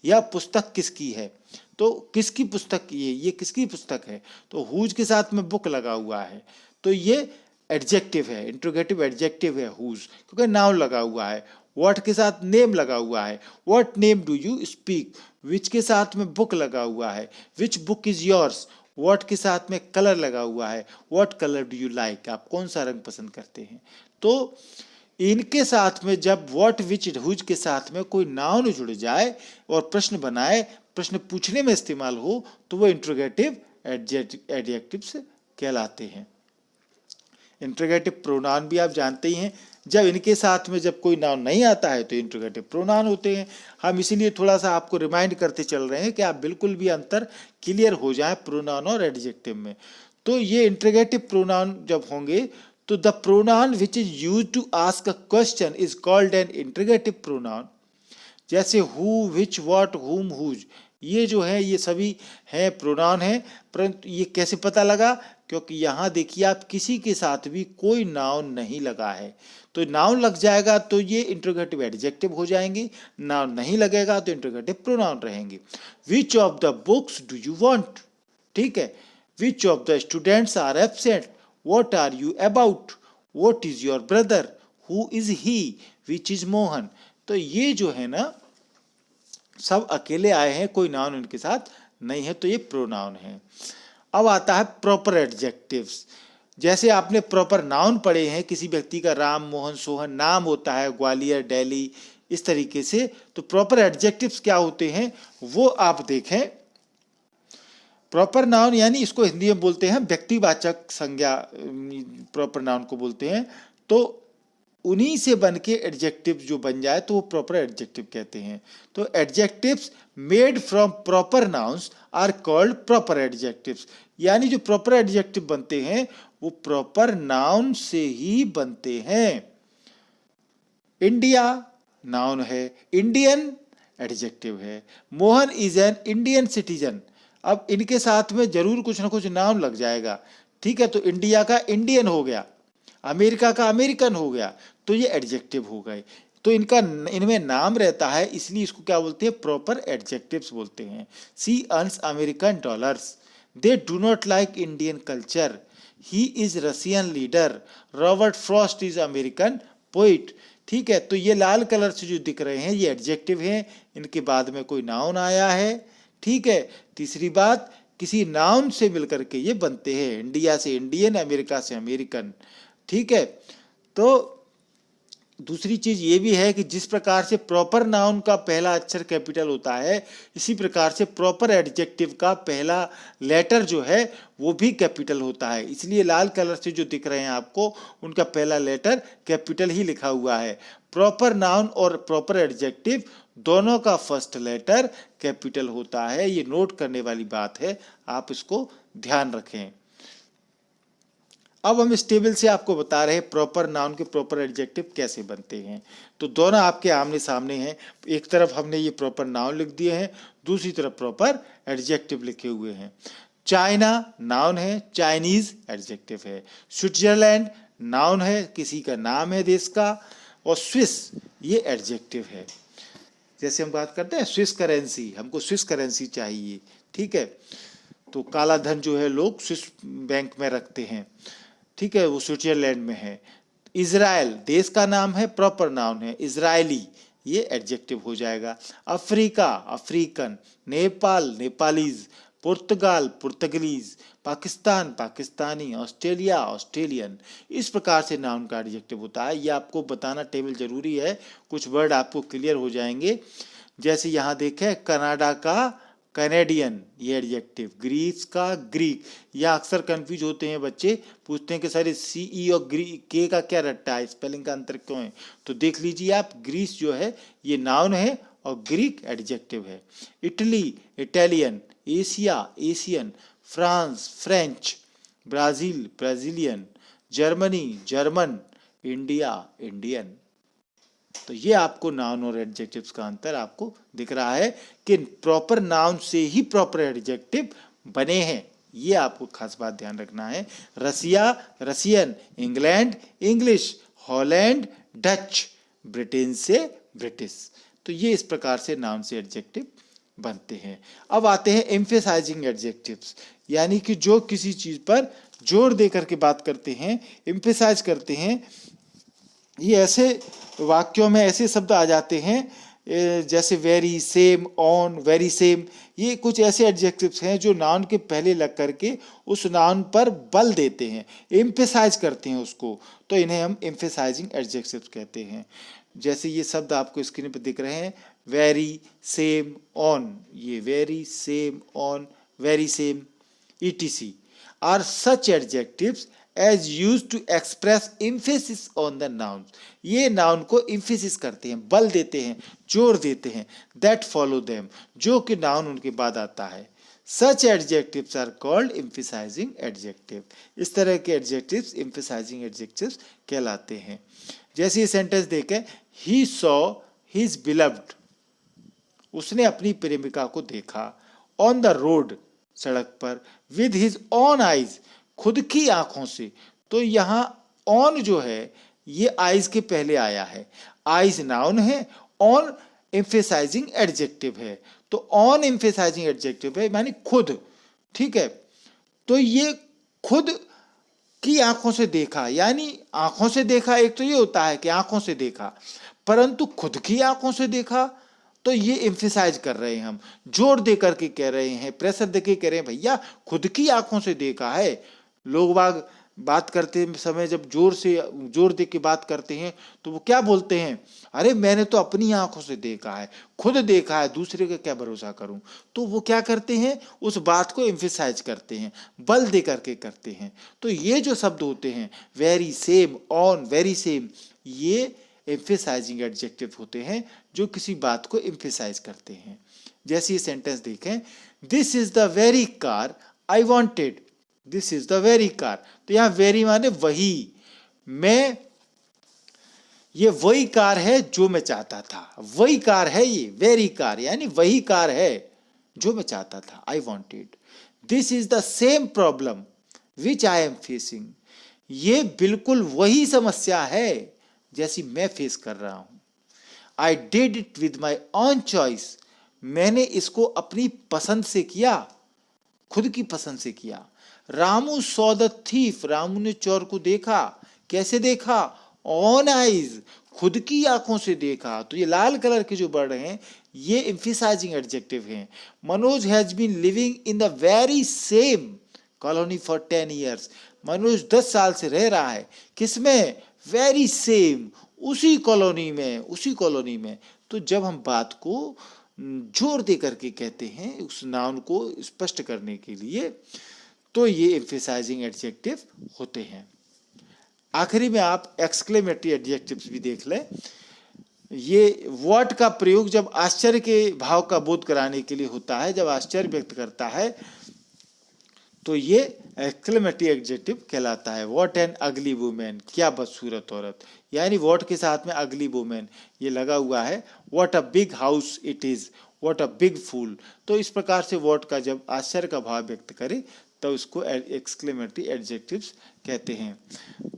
यह पुस्तक किसकी है। तो किसकी पुस्तक ये किसकी पुस्तक है, तो हुज के साथ में बुक लगा हुआ है, तो ये एडजेक्टिव है, इंट्रोगेटिव एडजेक्टिव है हुज, क्योंकि नाउन लगा हुआ है। व्हाट के साथ नेम लगा हुआ है, what name do you speak. Which के साथ में बुक लगा हुआ है, which book is yours. What के साथ में कलर लगा हुआ है, what colour do you like, आप कौन सा रंग पसंद करते हैं। तो इनके साथ में जब व्हाट विच हुज के साथ में कोई नाउन जुड़ जाए और प्रश्न बनाए, प्रश्न पूछने में इस्तेमाल हो, तो वो इंट्रोगेटिव एडजेक्टिव्स कहलाते हैं। इंट्रोगेटिव प्रोनाउन भी आप जानते ही हैं, जब इनके साथ में जब कोई नाउन नहीं आता है तो इंट्रोगेटिव प्रोनाउन होते हैं। हम इसीलिए थोड़ा सा आपको रिमाइंड करते चल रहे हैं कि आप बिल्कुल भी अंतर क्लियर हो जाए प्रोनाउन और एडजेक्टिव में। तो ये इंट्रोगेटिव प्रोनाउन जब होंगे तो the pronoun which is used to ask a question is called an interrogative pronoun. जैसे who, which, what, whom, whose, ये जो है ये सभी हैं प्रोनाउन हैं, परंतु ये कैसे पता लगा, क्योंकि यहाँ देखिए आप किसी के साथ भी कोई नाउन नहीं लगा है, तो नाउन लग जाएगा तो ये इंट्रोगेटिव एडजेक्टिव हो जाएंगे, नाउन नहीं लगेगा तो इंट्रोगेटिव प्रोनाउन रहेंगे। Which of the books do you want, ठीक है, which of the students are absent, what are you about, what is your brother, who is he, which is Mohan. तो ये जो है ना सब अकेले आए हैं, कोई नाउन उनके साथ नहीं है, तो ये प्रोनाउन है। अब आता है प्रॉपर एडजेक्टिव्स। जैसे आपने प्रॉपर नाउन पढ़े हैं, किसी व्यक्ति का राम, मोहन, सोहन नाम होता है, ग्वालियर, दिल्ली, इस तरीके से। तो प्रॉपर एडजेक्टिव्स क्या होते हैं वो आप देखें। प्रॉपर नाउन यानी इसको हिंदी में बोलते हैं व्यक्तिवाचक संज्ञा, प्रॉपर नाउन को बोलते हैं। तो उन्हीं से बन के एडजेक्टिव जो बन जाए तो वो प्रॉपर एडजेक्टिव कहते हैं। तो adjectives made from proper nouns are called proper adjectives, यानी जो प्रॉपर एडजेक्टिव बनते हैं वो प्रॉपर नाउन से ही बनते हैं। इंडिया नाउन है, इंडियन एडजेक्टिव है। Mohan is an Indian citizen, अब इनके साथ में जरूर कुछ ना कुछ नाउन लग जाएगा, ठीक है। तो इंडिया का इंडियन हो गया, अमेरिका का अमेरिकन हो गया, तो ये एडजेक्टिव हो गए। तो इनमें नाम रहता है, इसलिए इसको क्या बोलते हैं, प्रॉपर एडजेक्टिव्स बोलते हैं। She earns American dollars, they do not like Indian culture, he is Russian leader, Robert Frost is American poet, ठीक है। तो ये लाल कलर से जो दिख रहे हैं ये एडजेक्टिव हैं, इनके बाद में कोई नाउन आया है, ठीक है। तीसरी बात, किसी नाउन से मिलकर के ये बनते हैं, इंडिया से इंडियन, अमेरिका से अमेरिकन, ठीक है। तो दूसरी चीज ये भी है कि जिस प्रकार से प्रॉपर नाउन का पहला अक्षर कैपिटल होता है, इसी प्रकार से प्रॉपर एडजेक्टिव का पहला लेटर जो है वो भी कैपिटल होता है। इसलिए लाल कलर से जो दिख रहे हैं आपको, उनका पहला लेटर कैपिटल ही लिखा हुआ है। प्रॉपर नाउन और प्रॉपर एडजेक्टिव दोनों का फर्स्ट लेटर कैपिटल होता है, ये नोट करने वाली बात है, आप इसको ध्यान रखें। अब हम इस टेबल से आपको बता रहे हैं प्रॉपर नाउन के प्रॉपर एडजेक्टिव कैसे बनते हैं। तो दोनों आपके आमने सामने हैं, एक तरफ हमने ये प्रॉपर नाउन लिख दिए हैं, दूसरी तरफ प्रॉपर एडजेक्टिव लिखे हुए हैं। चाइना नाउन है, चाइनीज एडजेक्टिव है। स्विट्जरलैंड नाउन है, किसी का नाम है देश का, और स्विस ये एडजेक्टिव है। जैसे हम बात करते हैं स्विस करेंसी, हमको स्विस करेंसी चाहिए, ठीक है। तो काला धन जो है लोग स्विस बैंक में रखते हैं, ठीक है, वो स्विट्जरलैंड में है। इजराइल देश का नाम है, प्रॉपर नाउन है, इजरायली ये एडजेक्टिव हो जाएगा। अफ्रीका अफ्रीकन, नेपाल नेपालीज, पुर्तगाल पुर्तगलीज, पाकिस्तान पाकिस्तानी, ऑस्ट्रेलिया ऑस्ट्रेलियन, इस प्रकार से नाउन का एडजेक्टिव होता है। ये आपको बताना टेबल जरूरी है, कुछ वर्ड आपको क्लियर हो जाएंगे। जैसे यहाँ देखें, कनाडा का कैनेडियन ये एडजेक्टिव, ग्रीस का ग्रीक, या अक्सर कंफ्यूज होते हैं बच्चे, पूछते हैं कि सर सीई और के का क्या रट्टा है, स्पेलिंग का अंतर क्यों है। तो देख लीजिए आप, ग्रीस जो है ये नाउन है और ग्रीक एडजेक्टिव है। Italy Italian, Asia Asian, France French, Brazil Brazilian, Germany German, India Indian. तो ये आपको नाउन और एडजेक्टिव्स का अंतर आपको दिख रहा है कि प्रॉपर नाउन से ही प्रॉपर एडजेक्टिव बने हैं, ये आपको खास बात ध्यान रखना है। Russia Russian, England English, Holland Dutch, Britain से ब्रिटिश। तो ये इस प्रकार से नाउन से एडजेक्टिव बनते हैं। अब आते हैं एम्फेसाइजिंग एडजेक्टिव्स, यानी कि जो किसी चीज पर जोर दे करके बात करते हैं, एम्फेसाइज करते हैं। ये ऐसे वाक्यों में ऐसे शब्द आ जाते हैं जैसे very, same, on, very same. ये कुछ ऐसे एडजेक्टिव्स हैं जो नाउन के पहले लग करके उस नाउन पर बल देते हैं, एम्फेसाइज करते हैं उसको, तो इन्हें हम एम्फेसाइजिंग एडजेक्टिव्स कहते हैं। जैसे ये शब्द आपको स्क्रीन पर दिख रहे हैं, वेरी, सेम, ऑन। ये very, same, on, very same, etc are such adjectives as used to express emphasis on the noun। ये नाउन को emphasis करते हैं, बल देते हैं, जोर देते हैं। that follow them, जो कि नाउन उनके बाद आता है। such adjectives are called emphasizing adjective। इस तरह के adjectives emphasizing adjectives कहलाते हैं। जैसे ये सेंटेंस देखें, he saw his beloved, उसने अपनी प्रेमिका को देखा, ऑन द रोड, सड़क पर, विद हिज ऑन आइज, खुद की आंखों से। तो यहाँ ऑन जो है ये आइज के पहले आया है, आइज नाउन है, ऑन एम्फेसाइजिंग एडजेक्टिव है। तो ऑन एम्फेसाइजिंग एडजेक्टिव है माने खुद, ठीक है। तो ये खुद की आंखों से देखा, यानी आंखों से देखा एक तो ये होता है कि आंखों से देखा, परंतु खुद की आंखों से देखा तो ये एम्फेसाइज कर रहे हैं, हम जोर दे करके कह रहे हैं, प्रेशर देके कह रहे हैं, भैया खुद की आंखों से देखा है। लोग बाग बात करते समय जब जोर दे के बात करते हैं तो वो क्या बोलते हैं, अरे मैंने तो अपनी आंखों से देखा है, खुद देखा है, दूसरे का क्या भरोसा करूं। तो वो क्या करते हैं, उस बात को एम्फेसाइज करते हैं, बल दे करके करते हैं। तो ये जो शब्द होते हैं very, same, on, very same, ये एम्फेसाइजिंग एडजेक्टिव होते हैं जो किसी बात को एम्फेसाइज करते हैं। जैसे ये सेंटेंस देखें, this is the very car I wanted, this is the very car. तो यहाँ वेरी माने वही, मैं, ये वही कार है जो मैं चाहता था, वही कार है ये, वेरी कार यानी वही कार है जो मैं चाहता था, I wanted. This is the same problem which I am facing, ये बिल्कुल वही समस्या है जैसी मैं फेस कर रहा हूं। I did it with my on choice, मैंने इसको अपनी पसंद से किया, खुद की पसंद से किया। Ramu saw the thief, Ramu ने चोर को देखा, कैसे देखा, ऑन आइज, खुद की आंखों से देखा। तो ये लाल कलर के जो वर्ड हैं ये एम्फेसाइजिंग एडजेक्टिव हैं। Manoj has been living in the very same colony for 10 years, Manoj 10 साल से रह रहा है, किसमें, वेरी सेम, उसी कॉलोनी में, उसी कॉलोनी में। तो जब हम बात को जोर दे करके कहते हैं उस नाउन को स्पष्ट करने के लिए, तो ये एम्फेसाइजिंग एडजेक्टिव होते हैं। आखिरी में आप एक्सक्लेमेटरी एडजेक्टिव्स भी देख लें। ये व्हाट का प्रयोग जब आश्चर्य के भाव का बोध कराने के लिए होता है, जब आश्चर्य व्यक्त करता है, तो ये एक्सक्लेमेटरी एडजेक्टिव कहलाता है। व्हाट एन अगली वुमेन, क्या बदसूरत औरत, यानी व्हाट के साथ में अगली वुमेन ये लगा हुआ है। What a big house it is, what a big fool. तो इस प्रकार से व्हाट का जब आश्चर्य का भाव व्यक्त करे तो उसको एक्सक्लेमेटरी एडजेक्टिव्स कहते हैं।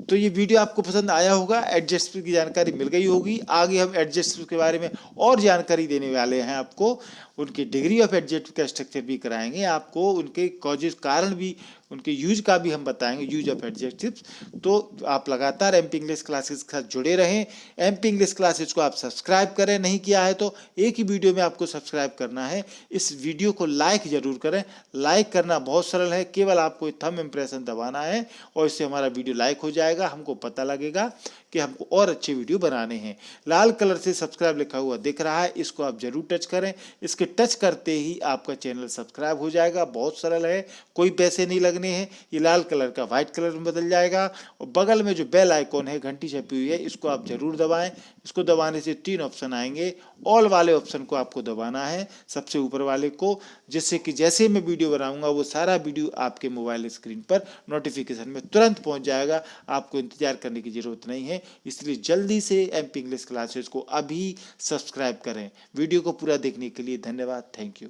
तो ये वीडियो आपको पसंद आया होगा, एडजेक्टिव की जानकारी मिल गई होगी। आगे हम एडजेक्टिव के बारे में और जानकारी देने वाले हैं आपको, उनकी डिग्री ऑफ एडजेक्टिव का स्ट्रक्चर भी कराएंगे आपको, उनके कॉजेज, कारण भी, उनके यूज का भी हम बताएंगे, यूज ऑफ एडजेक्टिव्स। तो आप लगातार एमपी इंग्लिश क्लासेस के साथ जुड़े रहें। एमपी इंग्लिश क्लासेस को आप सब्सक्राइब करें, नहीं किया है तो एक ही वीडियो में आपको सब्सक्राइब करना है। इस वीडियो को लाइक जरूर करें, लाइक करना बहुत सरल है, केवल आपको थंब इम्प्रेशन दबाना है और इससे हमारा वीडियो लाइक हो जाएगा, हमको पता लगेगा कि हमको और अच्छे वीडियो बनाने हैं। लाल कलर से सब्सक्राइब लिखा हुआ दिख रहा है, इसको आप जरूर टच करें। इसके टच करते ही आपका चैनल सब्सक्राइब हो जाएगा, बहुत सरल है, कोई पैसे नहीं लगने हैं। ये लाल कलर का व्हाइट कलर में बदल जाएगा और बगल में जो बेल आइकॉन है, घंटी छपी हुई है, इसको आप जरूर दबाएं। इसको दबाने से 3 ऑप्शन आएंगे, ऑल वाले ऑप्शन को आपको दबाना है, सबसे ऊपर वाले को, जिससे कि जैसे मैं वीडियो बनाऊंगा वो सारा वीडियो आपके मोबाइल स्क्रीन पर नोटिफिकेशन में तुरंत पहुंच जाएगा। आपको इंतजार करने की जरूरत नहीं है, इसलिए जल्दी से एमपी इंग्लिश क्लासेस को अभी सब्सक्राइब करें। वीडियो को पूरा देखने के लिए धन्यवाद, थैंक यू।